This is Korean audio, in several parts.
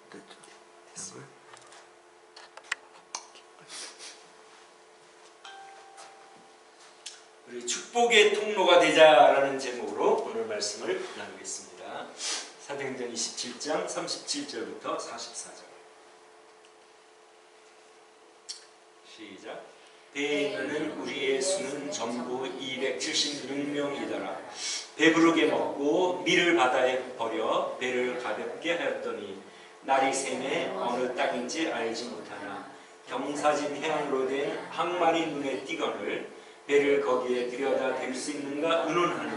됐죠? 우리 축복의 통로가 되자라는 제목으로 오늘 말씀을 나누겠습니다. 사도행전 27장 37절부터 44절. 시작. 배에 있는 우리 예수는 전부 276명이더라. 배부르게 먹고 밀을 바다에 버려 배를 가볍게 하였더니 날이 새매 어느 땅인지 알지 못하나 경사진 해안으로 된 항만이 눈에 띄거늘 배를 거기에 들여다 댈 수 있는가 의논하니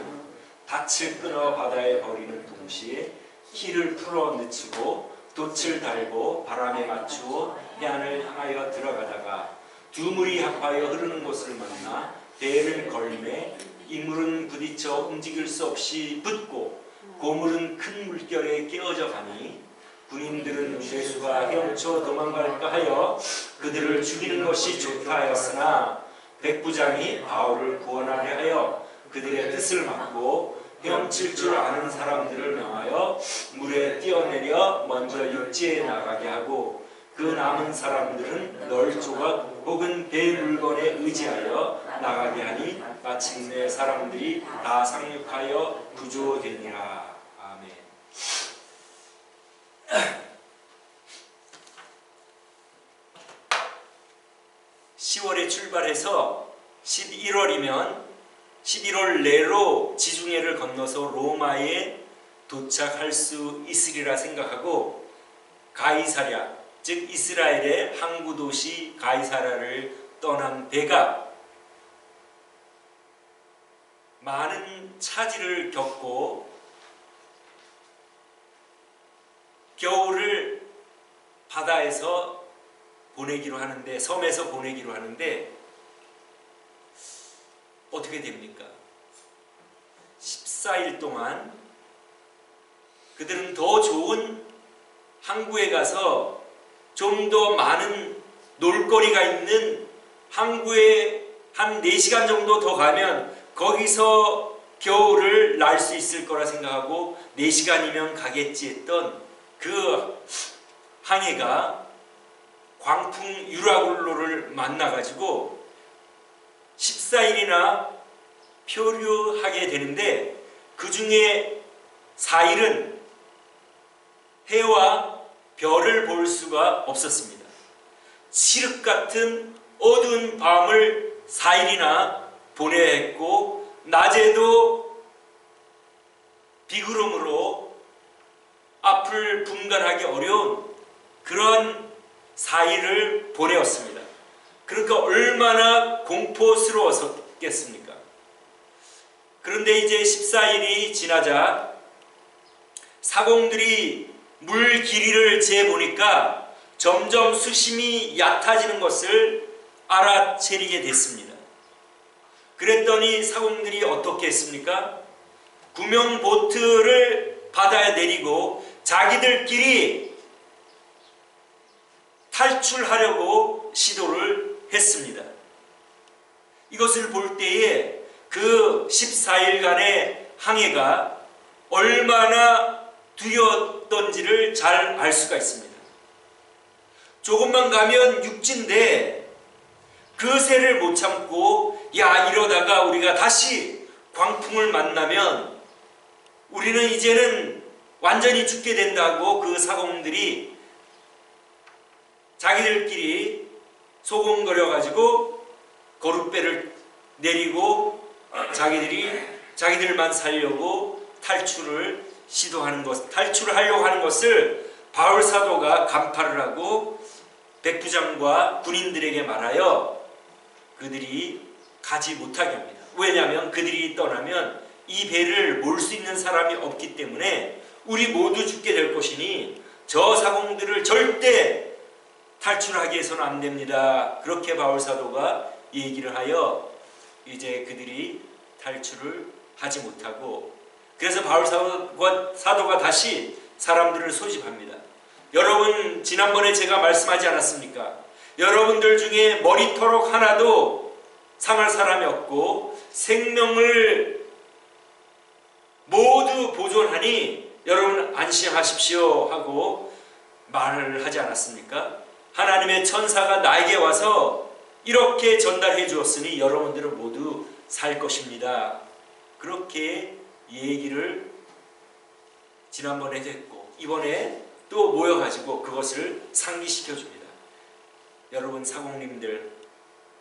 닻을 끊어 바다에 버리는 동시에 키를 풀어 늦추고 돛을 달고 바람에 맞추어 해안을 향하여 들어가다가 두 물이 합하여 흐르는 곳을 만나 배를 걸매 이 물은 부딪혀 움직일 수 없이 붙고 고물은 큰 물결에 깨어져 가니 군인들은 죄수가 헤엄쳐 도망갈까 하여 그들을 죽이는 것이 좋다 하였으나 백부장이 바울을 구원하려 하여 그들의 뜻을 막고 헤엄칠 줄 아는 사람들을 명하여 물에 뛰어내려 먼저 육지에 나가게 하고 그 남은 사람들은 널 조각 혹은 배 물건에 의지하여 나가게 하니 마침내 사람들이 다 상륙하여 구조되니라. 아멘. 10월에 출발해서 11월이면 11월 내로 지중해를 건너서 로마에 도착할 수 있으리라 생각하고 가이사랴, 즉 이스라엘의 항구 도시 가이사랴를 떠난 배가 많은 차질을 겪고 겨울을 바다에서 보내기로 하는데, 섬에서 보내기로 하는데 어떻게 됩니까? 14일 동안 그들은 더 좋은 항구에 가서 좀 더 많은 놀거리가 있는 항구에 한 4시간 정도 더 가면 거기서 겨울을 날 수 있을 거라 생각하고 4시간이면 가겠지 했던 그 항해가 광풍 유라굴로를 만나가지고 14일이나 표류하게 되는데 그 중에 4일은 해와 별을 볼 수가 없었습니다. 칠흑 같은 어두운 밤을 4일이나 보내야 했고 낮에도 비구름으로 앞을 분간하기 어려운 그런 4일을 보내었습니다. 그러니까 얼마나 공포스러웠겠습니까? 그런데 이제 14일이 지나자 사공들이 물 길이를 재보니까 점점 수심이 얕아지는 것을 알아채리게 됐습니다. 그랬더니 사공들이 어떻게 했습니까? 구명 보트를 바다에 내리고 자기들끼리 탈출하려고 시도를 했습니다. 이것을 볼 때에 그 14일간의 항해가 얼마나 두려웠던지를 잘 알 수가 있습니다. 조금만 가면 육지인데 그 새를 못 참고 이러다가 우리가 다시 광풍을 만나면 우리는 이제는 완전히 죽게 된다고 그 사공들이 자기들끼리 소곤거려가지고 거룻배를 내리고 자기들만 살려고 탈출을 하려고 하는 것을 바울 사도가 간파를 하고 백부장과 군인들에게 말하여 그들이 가지 못하게 합니다. 왜냐하면 그들이 떠나면 이 배를 몰 수 있는 사람이 없기 때문에 우리 모두 죽게 될 것이니 저 사공들을 절대 탈출하게 해서는 안 됩니다. 그렇게 바울 사도가 얘기를 하여 이제 그들이 탈출을 하지 못하고, 그래서 바울 사도가 다시 사람들을 소집합니다. 여러분, 지난번에 제가 말씀하지 않았습니까? 여러분들 중에 머리토록 하나도 상할 사람이 없고 생명을 모두 보존하니 여러분 안심하십시오 하고 말을 하지 않았습니까? 하나님의 천사가 나에게 와서 이렇게 전달해 주었으니 여러분들은 모두 살 것입니다. 그렇게 얘기를 지난번에 했고 이번에 또 모여가지고 그것을 상기시켜 줍니다. 여러분 사공님들,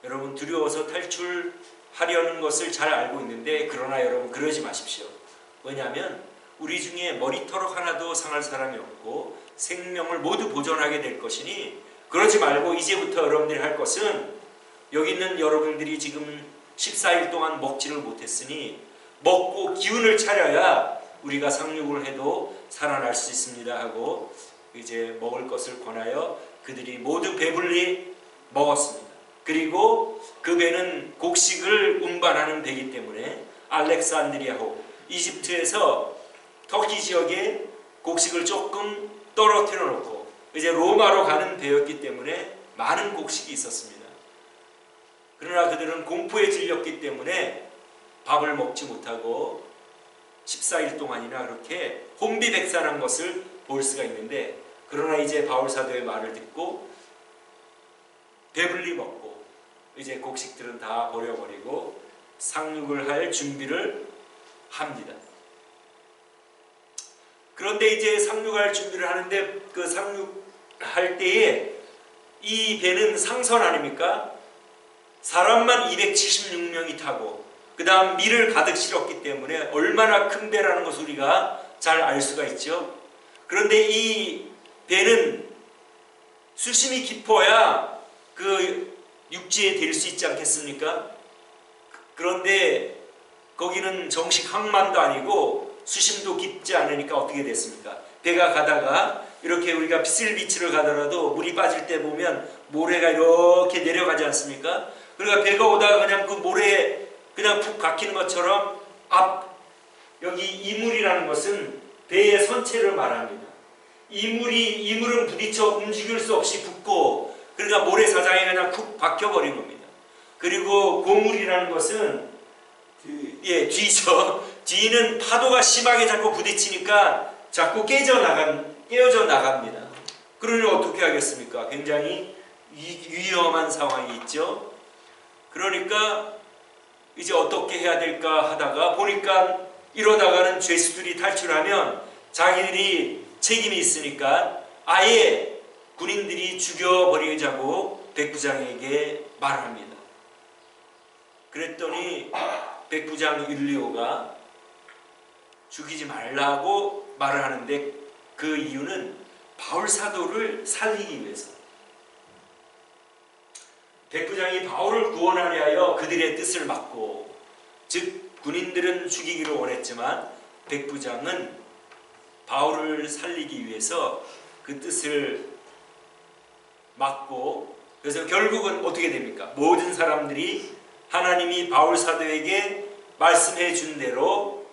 여러분 두려워서 탈출하려는 것을 잘 알고 있는데 그러나 여러분 그러지 마십시오. 왜냐하면 우리 중에 머리털 하나도 상할 사람이 없고 생명을 모두 보존하게 될 것이니 그러지 말고 이제부터 여러분들이 할 것은 여기 있는 여러분들이 지금 14일 동안 먹지를 못했으니 먹고 기운을 차려야 우리가 상륙을 해도 살아날 수 있습니다 하고 이제 먹을 것을 권하여 그들이 모두 배불리 먹었습니다. 그리고 그 배는 곡식을 운반하는 배이기 때문에 알렉산드리아호 이집트에서 터키 지역에 곡식을 조금 떨어뜨려 놓고 이제 로마로 가는 배였기 때문에 많은 곡식이 있었습니다. 그러나 그들은 공포에 질렸기 때문에 밥을 먹지 못하고 14일 동안이나 그렇게 혼비백산한 것을 볼 수가 있는데 그러나 이제 바울 사도의 말을 듣고 배불리 먹고 이제 곡식들은 다 버려버리고 상륙을 할 준비를 합니다. 그런데 이제 상륙할 준비를 하는데 그 상륙할 때에 이 배는 상선 아닙니까? 사람만 276명이 타고 그 다음 밀을 가득 실었기 때문에 얼마나 큰 배라는 것을 우리가 잘 알 수가 있죠. 그런데 이 배는 수심이 깊어야 그 육지에 댈 수 있지 않겠습니까? 그런데 거기는 정식 항만도 아니고 수심도 깊지 않으니까 어떻게 됐습니까? 배가 가다가 이렇게 우리가 피슬비치를 가더라도 물이 빠질 때 보면 모래가 이렇게 내려가지 않습니까? 그러니까 배가 오다가 그냥 그 모래에 그냥 푹 박히는 것처럼 여기 이물이라는 것은 배의 선체를 말합니다. 이물은 부딪혀 움직일 수 없이 붙고 그러니까 모래사장에 그냥 푹 박혀버린 겁니다. 그리고 고물이라는 것은 뒤죠. 뒤는 파도가 심하게 자꾸 부딪히니까 자꾸 깨어져 나갑니다. 그러니 어떻게 하겠습니까? 굉장히 위험한 상황이 있죠. 그러니까 이제 어떻게 해야 될까 하다가 보니까 이러다가는 죄수들이 탈출하면 자기들이 책임이 있으니까 아예 군인들이 죽여버리자고 백부장에게 말합니다. 그랬더니 백부장 율리오가 죽이지 말라고 말을 하는데 그 이유는 바울 사도를 살리기 위해서. 백부장이 바울을 구원하려 하여 그들의 뜻을 막고, 즉 군인들은 죽이기를 원했지만 백부장은 바울을 살리기 위해서 그 뜻을 막고, 그래서 결국은 어떻게 됩니까? 모든 사람들이 하나님이 바울 사도에게 말씀해 준 대로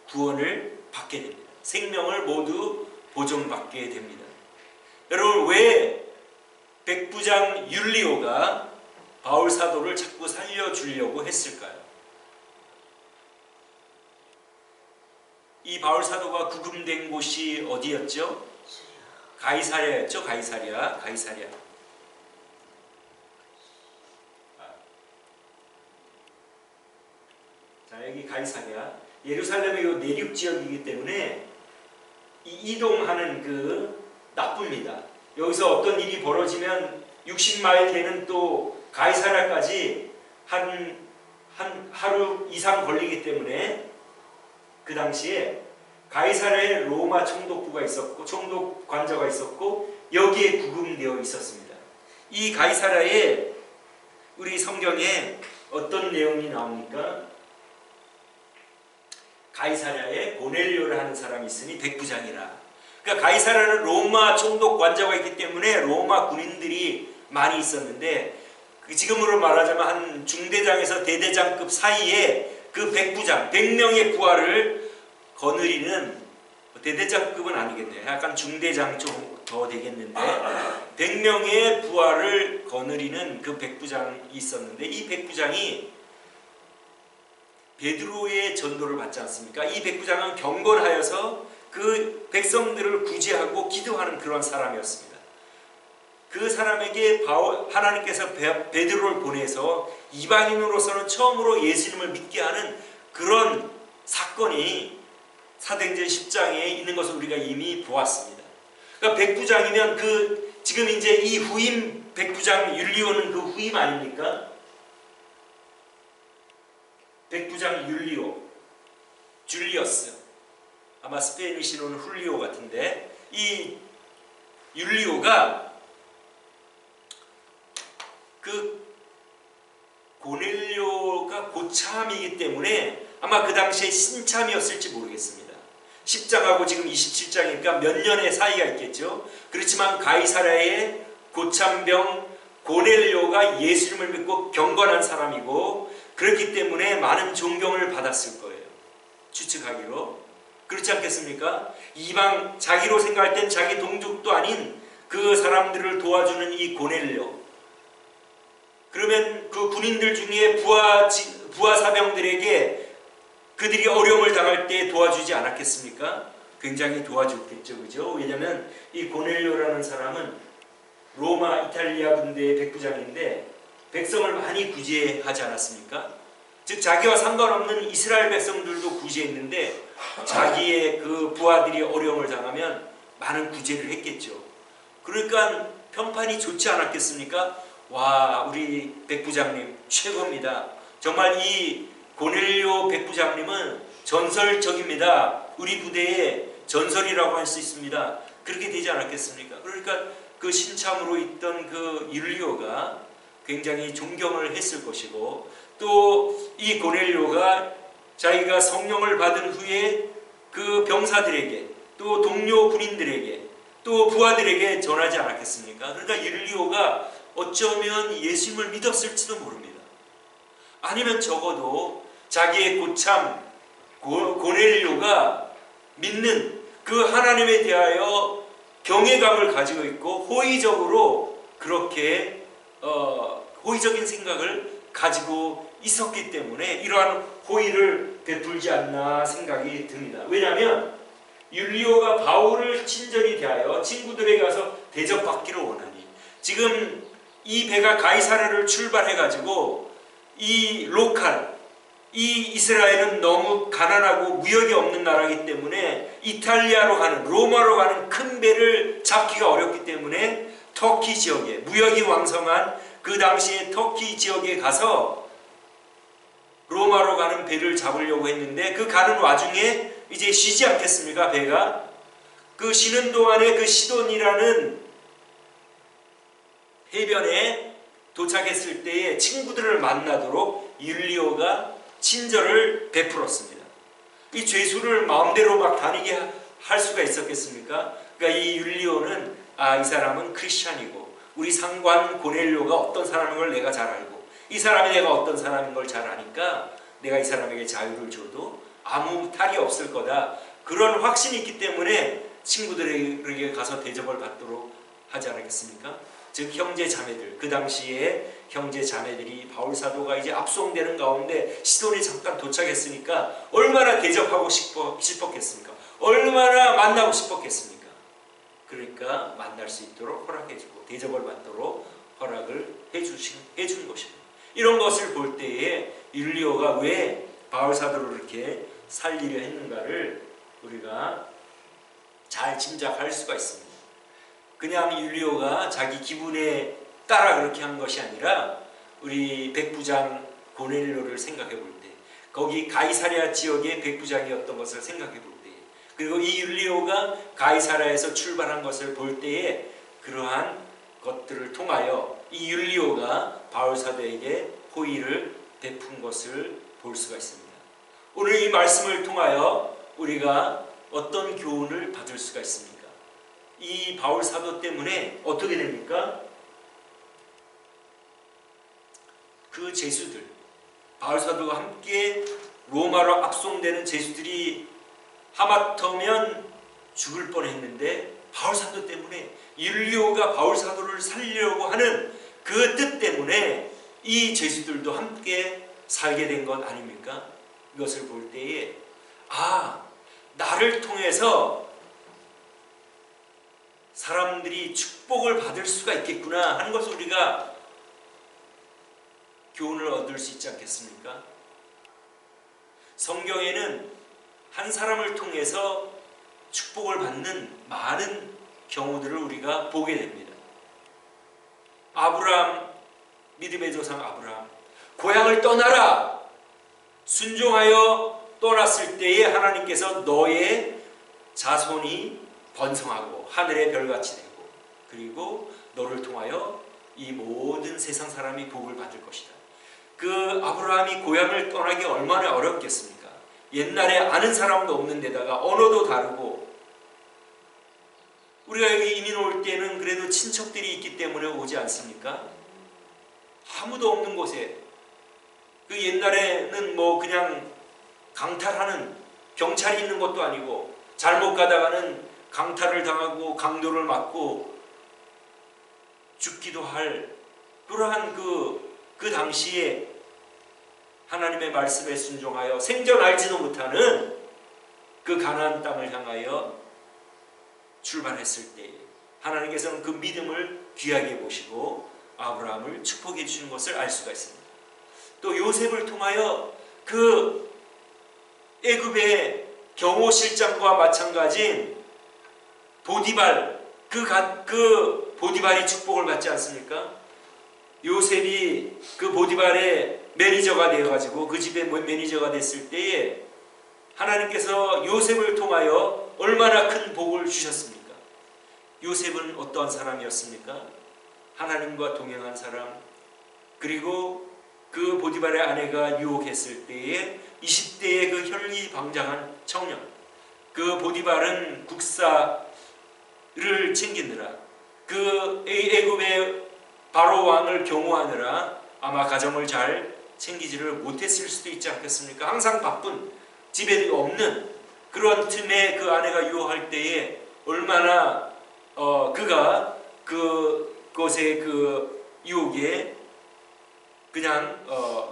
구원을 받게 됩니다. 생명을 모두 보존받게 됩니다. 여러분, 왜 백부장 율리오가 바울 사도를 자꾸 살려주려고 했을까요? 이 바울 사도가 구금된 곳이 어디였죠? 가이사랴였죠. 가이사랴. 자, 여기 가이사랴. 예루살렘의 요 내륙 지역이기 때문에 이동하는 그 나쁩니다. 여기서 어떤 일이 벌어지면 60마일 되는 또 가이사랴까지 하루 이상 걸리기 때문에 그 당시에 가이사랴에 로마 총독부가 있었고 총독 관저가 있었고 여기에 구금되어 있었습니다. 이 가이사랴에 우리 성경에 어떤 내용이 나옵니까? 가이사랴에 고넬료를 하는 사람이 있으니 백부장이라. 그러니까 가이사랴는 로마 총독 관저가 있기 때문에 로마 군인들이 많이 있었는데 지금으로 말하자면 한 중대장에서 대대장급 사이에 그 백부장 100명의 부하를 거느리는, 대대장급은 아니겠네요. 약간 중대장 좀 더 되겠는데 100명의 부하를 거느리는 그 백부장이 있었는데 이 백부장이 베드로의 전도를 받지 않습니까? 이 백부장은 경건하여서 그 백성들을 구제하고 기도하는 그런 사람이었습니다. 그 사람에게 하나님께서 베드로를 보내서 이방인으로서는 처음으로 예수님을 믿게 하는 그런 사건이 사도행전 10장에 있는 것을 우리가 이미 보았습니다. 그러니까 백부장이면 지금 이제 이 후임 백부장 율리오는 그 후임 아닙니까? 백부장 율리오, 줄리어스, 아마 스페인어로는 훌리오 같은데, 이 율리오가 그 고넬료가 고참이기 때문에 아마 그 당시에 신참이었을지 모르겠습니다. 10장하고 지금 27장이니까 몇 년의 사이가 있겠죠. 그렇지만 가이사랴의 고참병 고넬료가 예수님을 믿고 경건한 사람이고, 그렇기 때문에 많은 존경을 받았을 거예요. 추측하기로. 그렇지 않겠습니까? 이방, 자기로 생각할 땐 자기 동족도 아닌 그 사람들을 도와주는 이 고넬료. 그러면 그 군인들 중에 부하 사병들에게 그들이 어려움을 당할 때 도와주지 않았겠습니까? 굉장히 도와줬겠죠. 그죠? 왜냐하면 이 고넬료라는 사람은 로마 이탈리아 군대의 백부장인데 백성을 많이 구제하지 않았습니까? 즉 자기와 상관없는 이스라엘 백성들도 구제했는데 자기의 그 부하들이 어려움을 당하면 많은 구제를 했겠죠. 그러니까 평판이 좋지 않았겠습니까? 와, 우리 백부장님 최고입니다. 정말 이 고넬료 백부장님은 전설적입니다. 우리 부대의 전설이라고 할 수 있습니다. 그렇게 되지 않았겠습니까? 그러니까 그 신참으로 있던 그 율리오가 굉장히 존경을 했을 것이고, 또 이 고넬료가 자기가 성령을 받은 후에 그 병사들에게, 또 동료 군인들에게, 또 부하들에게 전하지 않았겠습니까? 그러니까 율리오가 어쩌면 예수님을 믿었을지도 모릅니다. 아니면 적어도 자기의 고참 고넬료가 믿는 그 하나님에 대하여 경외감을 가지고 있고 호의적으로 그렇게 호의적인 생각을 가지고 있었기 때문에 이러한 호의를 베풀지 않나 생각이 듭니다. 왜냐하면 율리오가 바울을 친절히 대하여 친구들에게 가서 대접받기를 원하니, 지금 이 배가 가이사랴를 출발해가지고 이 이스라엘은 너무 가난하고 무역이 없는 나라이기 때문에 이탈리아로 가는, 로마로 가는 큰 배를 잡기가 어렵기 때문에 터키 지역에, 무역이 왕성한 그 당시에 터키 지역에 가서 로마로 가는 배를 잡으려고 했는데, 그 가는 와중에 이제 쉬지 않겠습니까? 배가 그 쉬는 동안에 그 시돈이라는 해변에 도착했을 때에 친구들을 만나도록 율리오가 친절을 베풀었습니다. 이 죄수를 마음대로 막 다니게 할 수가 있었겠습니까? 그러니까 이 율리오는 이 사람은 크리스찬이고 우리 상관 고넬료가 어떤 사람인 걸 내가 잘 알고 이 사람이 내가 어떤 사람인 걸 잘 아니까 내가 이 사람에게 자유를 줘도 아무 탈이 없을 거다. 그런 확신이 있기 때문에 친구들에게 가서 대접을 받도록 하지 않았겠습니까? 즉 형제 자매들, 그 당시에 형제 자매들이 바울 사도가 이제 압송되는 가운데 시돈에 잠깐 도착했으니까 얼마나 대접하고 싶었겠습니까? 얼마나 만나고 싶었겠습니까? 그러니까 만날 수 있도록 허락해주고 대접을 받도록 허락을 해준 것입니다. 이런 것을 볼 때에 율리오가 왜 바울 사도를 이렇게 살리려 했는가를 우리가 잘 짐작할 수가 있습니다. 그냥 율리오가 자기 기분에 따라 그렇게 한 것이 아니라 우리 백부장 고넬료를 생각해 볼 때, 거기 가이사랴 지역의 백부장이었던 것을 생각해 볼 때, 그리고 이 율리오가 가이사랴에서 출발한 것을 볼 때에 그러한 것들을 통하여 이 율리오가 바울 사도에게 호의를 베푼 것을 볼 수가 있습니다. 오늘 이 말씀을 통하여 우리가 어떤 교훈을 받을 수가 있습니까? 이 바울 사도 때문에 어떻게 됩니까? 그 제수들, 바울 사도와 함께 로마로 압송되는 제수들이 하마터면 죽을 뻔했는데 바울 사도 때문에 율리오가 바울 사도를 살리려고 하는 그 뜻 때문에 이 제수들도 함께 살게 된 것 아닙니까? 이것을 볼 때에 나를 통해서 사람들이 축복을 받을 수가 있겠구나 하는 것을 우리가 교훈을 얻을 수 있지 않겠습니까? 성경에는 한 사람을 통해서 축복을 받는 많은 경우들을 우리가 보게 됩니다. 아브라함, 믿음의 조상 아브라함, 고향을 떠나라! 순종하여 떠났을 때에 하나님께서 너의 자손이 번성하고 하늘의 별같이 되고 그리고 너를 통하여 이 모든 세상 사람이 복을 받을 것이다. 그 아브라함이 고향을 떠나기 얼마나 어렵겠습니까? 옛날에 아는 사람도 없는 데다가 언어도 다르고, 우리가 여기 이민 올 때는 그래도 친척들이 있기 때문에 오지 않습니까? 아무도 없는 곳에, 그 옛날에는 뭐 그냥 강탈하는 경찰이 있는 것도 아니고 잘못 가다가는 강탈을 당하고 강도를 맞고 죽기도 할 그러한 그 당시에 하나님의 말씀에 순종하여 생전 알지도 못하는 그 가나안 땅을 향하여 출발했을 때 하나님께서는 그 믿음을 귀하게 보시고 아브라함을 축복해 주시는 것을 알 수가 있습니다. 또 요셉을 통하여 그 애굽의 경호실장과 마찬가지인 보디발, 그 보디발이 축복을 받지 않습니까? 요셉이 그 보디발의 매니저가 되어가지고 그 집의 매니저가 됐을 때에 하나님께서 요셉을 통하여 얼마나 큰 복을 주셨습니까? 요셉은 어떠한 사람이었습니까? 하나님과 동행한 사람, 그리고 그 보디발의 아내가 유혹했을 때에 20대의 그 혈기방장한 청년, 그 보디발은 국사를 챙기느라, 그 애굽의 바로 왕을 경호하느라 아마 가정을 잘 챙기지를 못했을 수도 있지 않겠습니까? 항상 바쁜, 집에 없는 그런 틈에 그 아내가 유혹할 때에 얼마나 그가 그것의 그 유혹에 그냥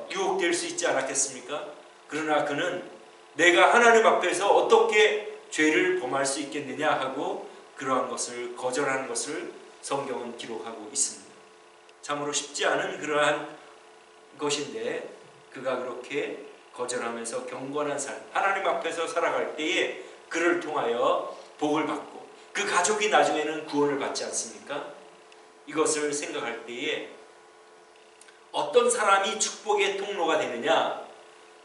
유혹될 수 있지 않았겠습니까? 그러나 그는 내가 하나님 앞에서 어떻게 죄를 범할 수 있겠느냐 하고 그러한 것을 거절하는 것을 성경은 기록하고 있습니다. 참으로 쉽지 않은 그러한 것인데 그가 그렇게 거절하면서 경건한 삶, 하나님 앞에서 살아갈 때에 그를 통하여 복을 받고 그 가족이 나중에는 구원을 받지 않습니까? 이것을 생각할 때에 어떤 사람이 축복의 통로가 되느냐?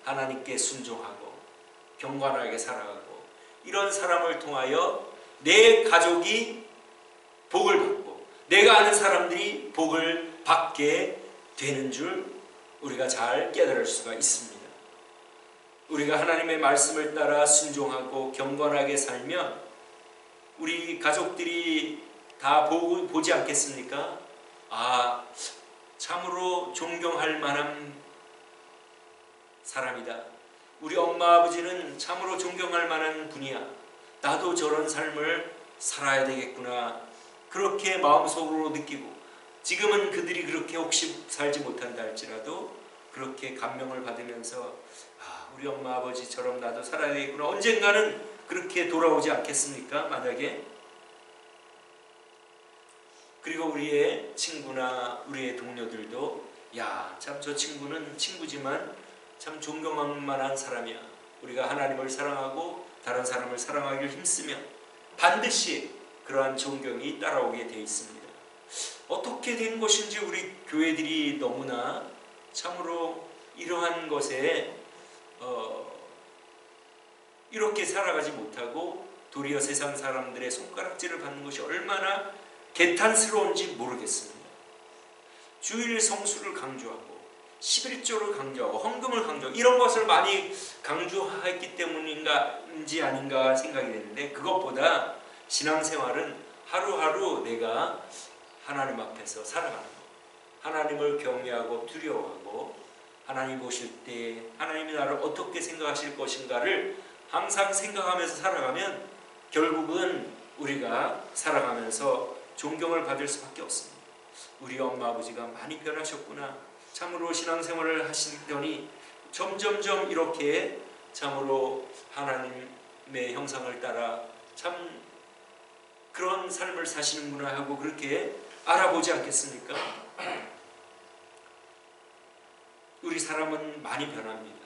하나님께 순종하고 경건하게 살아가고 이런 사람을 통하여 내 가족이 복을 받고 내가 아는 사람들이 복을 받게 되는 줄 우리가 잘 깨달을 수가 있습니다. 우리가 하나님의 말씀을 따라 순종하고 경건하게 살면 우리 가족들이 다 보지 않겠습니까? 아, 참으로 존경할 만한 사람이다. 우리 엄마 아버지는 참으로 존경할 만한 분이야. 나도 저런 삶을 살아야 되겠구나. 그렇게 마음속으로 느끼고 지금은 그들이 그렇게 혹시 살지 못한다 할지라도 그렇게 감명을 받으면서 우리 엄마 아버지처럼 나도 살아야 되겠구나. 언젠가는 그렇게 돌아오지 않겠습니까? 만약에. 그리고 우리의 친구나 우리의 동료들도 참 저 친구는 친구지만 참 존경할 만한 사람이야. 우리가 하나님을 사랑하고 다른 사람을 사랑하기를 힘쓰면 반드시 그러한 존경이 따라오게 되어 있습니다. 어떻게 된 것인지 우리 교회들이 너무나 참으로 이러한 것에 이렇게 살아가지 못하고 도리어 세상 사람들의 손가락질을 받는 것이 얼마나 개탄스러운지 모르겠습니다. 주일 성수를 강조하고 11조를 강조하고 헌금을 강조하고 이런 것을 많이 강조했기 때문인지 아닌가 생각이 되는데 그것보다 신앙생활은 하루하루 내가 하나님 앞에서 살아가는 것, 하나님을 경외하고 두려워하고 하나님 보실 때 하나님이 나를 어떻게 생각하실 것인가를 항상 생각하면서 살아가면 결국은 우리가 살아가면서 존경을 받을 수밖에 없습니다. 우리 엄마 아버지가 많이 변하셨구나. 참으로 신앙생활을 하시더니 점점점 이렇게 참으로 하나님의 형상을 따라 참 그런 삶을 사시는구나 하고 그렇게 알아보지 않겠습니까? 우리 사람은 많이 변합니다.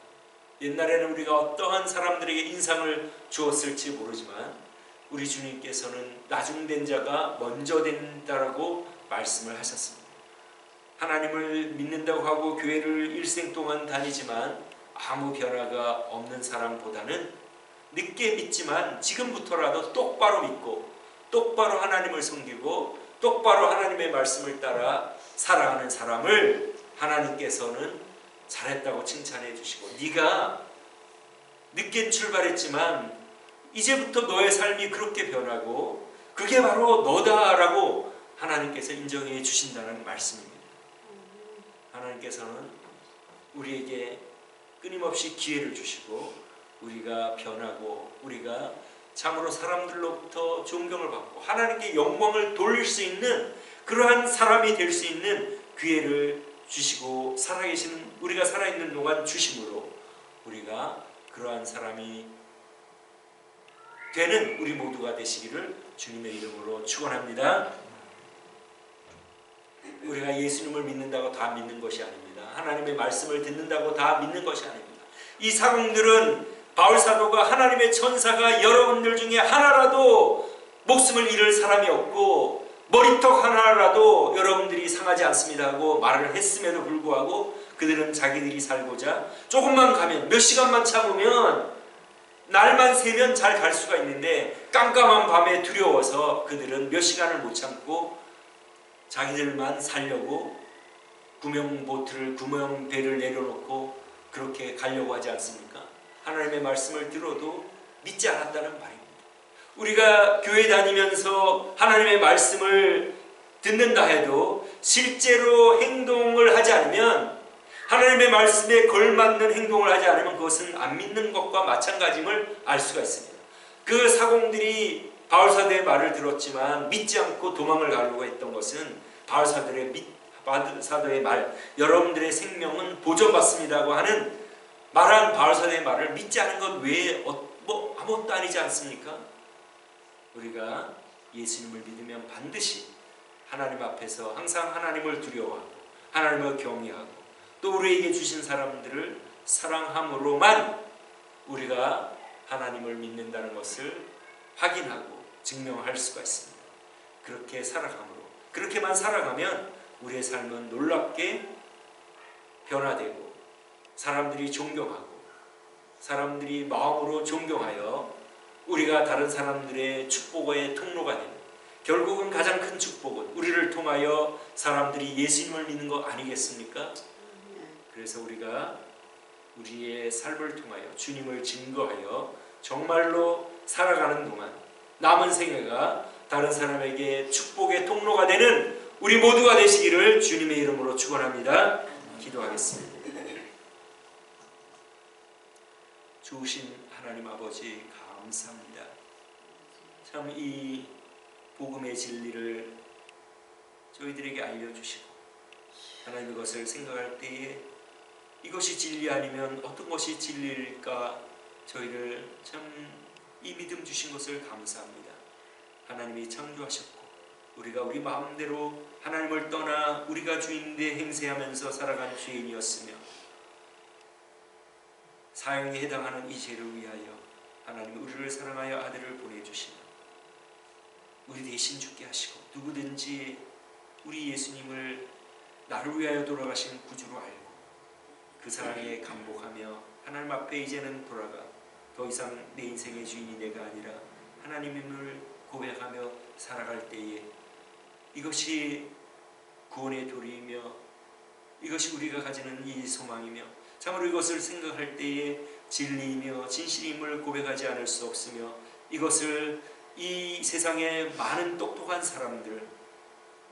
옛날에는 우리가 어떠한 사람들에게 인상을 주었을지 모르지만 우리 주님께서는 나중된 자가 먼저 된다라고 말씀을 하셨습니다. 하나님을 믿는다고 하고 교회를 일생 동안 다니지만 아무 변화가 없는 사람보다는 늦게 믿지만 지금부터라도 똑바로 믿고 똑바로 하나님을 섬기고 똑바로 하나님의 말씀을 따라 살아가는 사람을 하나님께서는 잘했다고 칭찬해 주시고, 네가 늦게 출발했지만 이제부터 너의 삶이 그렇게 변하고 그게 바로 너다라고 하나님께서 인정해 주신다는 말씀입니다. 하나님께서는 우리에게 끊임없이 기회를 주시고 우리가 변하고 우리가 참으로 사람들로부터 존경을 받고 하나님께 영광을 돌릴 수 있는 그러한 사람이 될 수 있는 기회를 주시고 살아계시는 우리가 살아있는 동안 주심으로 우리가 그러한 사람이 되는 우리 모두가 되시기를 주님의 이름으로 축원합니다. 우리가 예수님을 믿는다고 다 믿는 것이 아닙니다. 하나님의 말씀을 듣는다고 다 믿는 것이 아닙니다. 이 사공들은 바울사도가 하나님의 천사가 여러분들 중에 하나라도 목숨을 잃을 사람이 없고 머리턱 하나라도 여러분들이 상하지 않습니다 하고 말을 했음에도 불구하고 그들은 자기들이 살고자 조금만 가면 몇 시간만 참으면 날만 새면 잘 갈 수가 있는데 깜깜한 밤에 두려워서 그들은 몇 시간을 못 참고 자기들만 살려고 구명배를 내려놓고 그렇게 가려고 하지 않습니까? 하나님의 말씀을 들어도 믿지 않았다는 말입니다. 우리가 교회 다니면서 하나님의 말씀을 듣는다 해도 실제로 행동을 하지 않으면, 하나님의 말씀에 걸맞는 행동을 하지 않으면 그것은 안 믿는 것과 마찬가지임을 알 수가 있습니다. 그 사공들이 바울사도의 말을 들었지만 믿지 않고 도망을 가려고 했던 것은 바울사도의 말, 여러분들의 생명은 보존받습니다고 하는 말한 바울사도의 말을 믿지 않은 것 외에 아무것도 아니지 않습니까? 우리가 예수님을 믿으면 반드시 하나님 앞에서 항상 하나님을 두려워하고 하나님을 경외하고 또 우리에게 주신 사람들을 사랑함으로만 우리가 하나님을 믿는다는 것을 확인하고 증명할 수가 있습니다. 그렇게 그렇게만 살아가면 우리의 삶은 놀랍게 변화되고 사람들이 존경하고 사람들이 마음으로 존경하여 우리가 다른 사람들의 축복의 통로가 되는, 결국은 가장 큰 축복은 우리를 통하여 사람들이 예수님을 믿는 거 아니겠습니까? 그래서 우리가 우리의 삶을 통하여 주님을 증거하여 정말로 살아가는 동안 남은 생애가 다른 사람에게 축복의 통로가 되는 우리 모두가 되시기를 주님의 이름으로 축원합니다. 기도하겠습니다. 좋으신 하나님 아버지 감사합니다. 참 이 복음의 진리를 저희들에게 알려주시고 하나님 이것을 생각할 때에 이것이 진리 아니면 어떤 것이 진리일까 저희를 참 이 믿음 주신 것을 감사합니다. 하나님이 창조하셨고 우리가 우리 마음대로 하나님을 떠나 우리가 주인데 행세하면서 살아간 죄인이었으며 사형에 해당하는 이 죄를 위하여 하나님 우리를 사랑하여 아들을 보내주시며 우리 대신 죽게 하시고 누구든지 우리 예수님을 나를 위하여 돌아가신 구주로 알고 그 사랑에 감복하며 하나님 앞에 이제는 돌아가 더 이상 내 인생의 주인이 내가 아니라 하나님임을 고백하며 살아갈 때에 이것이 구원의 도리이며 이것이 우리가 가지는 이 소망이며 참으로 이것을 생각할 때에 진리이며 진실임을 고백하지 않을 수 없으며 이것을 이 세상의 많은 똑똑한 사람들,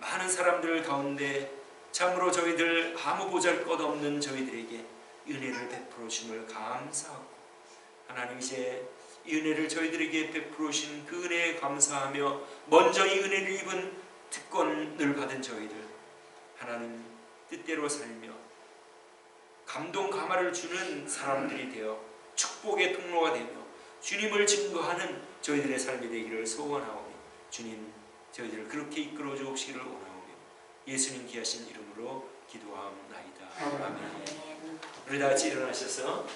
많은 사람들 가운데 참으로 저희들 아무 보잘것없는 저희들에게 은혜를 베풀어 주심을 감사하고 하나님 이제 이 은혜를 저희들에게 베풀어 주신 그 은혜에 감사하며 먼저 이 은혜를 입은 특권을 받은 저희들 하나님 뜻대로 살며 감동 감화를 주는 사람들이 되어 축복의 통로가 되며 주님을 증거하는 저희들의 삶이 되기를 소원하오니 주님 저희들을 그렇게 이끌어 주옵시기를 원하오며 예수님 귀하신 이름으로 기도하옵나이다. 아멘. 우리 다 같이 일어나셔서